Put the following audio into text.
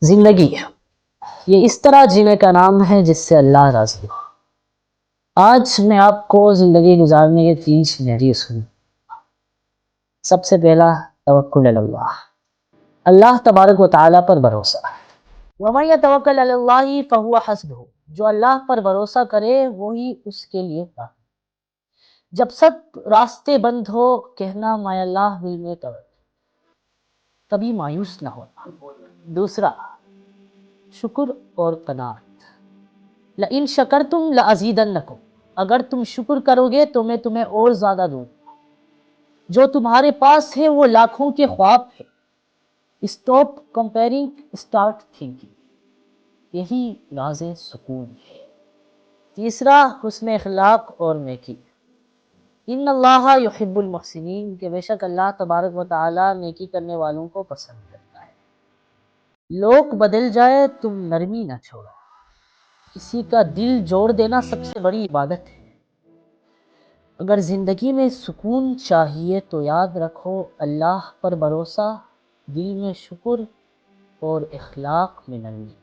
زندگی یہ اس طرح جینے کا نام ہے جس سے اللہ راضی ہو۔ آج میں آپ کو زندگی گزارنے کے 3 سینیریو سنوں۔ سب سے پہلا، توکل علی اللہ، اللہ تبارک و تعالیٰ پر بھروسہ۔ وَمَن يَتَوَكَّلْ عَلَى اللَّهِ فَهُوَ حَسْبُهُ، جو اللہ پر بھروسہ کرے وہی اس کے لیے کافی۔ جب سب راستے بند ہو کہنا مَعَ اللَّهِ وَالْمُتَوَکِّل، کبھی مایوس نہ ہونا۔ دوسرا، شکر اور قناعت۔ لَإِن شَكَرْتُمْ لَأَزِيدَنَّكُمْ، اگر تم شکر کرو گے تو میں تمہیں اور زیادہ دوں گا۔ جو تمہارے پاس ہے وہ لاکھوں کے خواب ہے۔ اسٹاپ کمپیئرنگ، اسٹارٹ تھنکنگ، یہی راز سکون ہے۔ تیسرا، حسن اخلاق اور نیکی۔ ان اللہ یحب المحسنین، کہ بے شک اللہ تبارک و تعالی نیکی کرنے والوں کو پسند کرتا ہے۔ لوگ بدل جائے تم نرمی نہ چھوڑو، کسی کا دل جوڑ دینا سب سے بڑی عبادت ہے۔ اگر زندگی میں سکون چاہیے تو یاد رکھو، اللہ پر بھروسہ، دل میں شکر اور اخلاق میں نرمی۔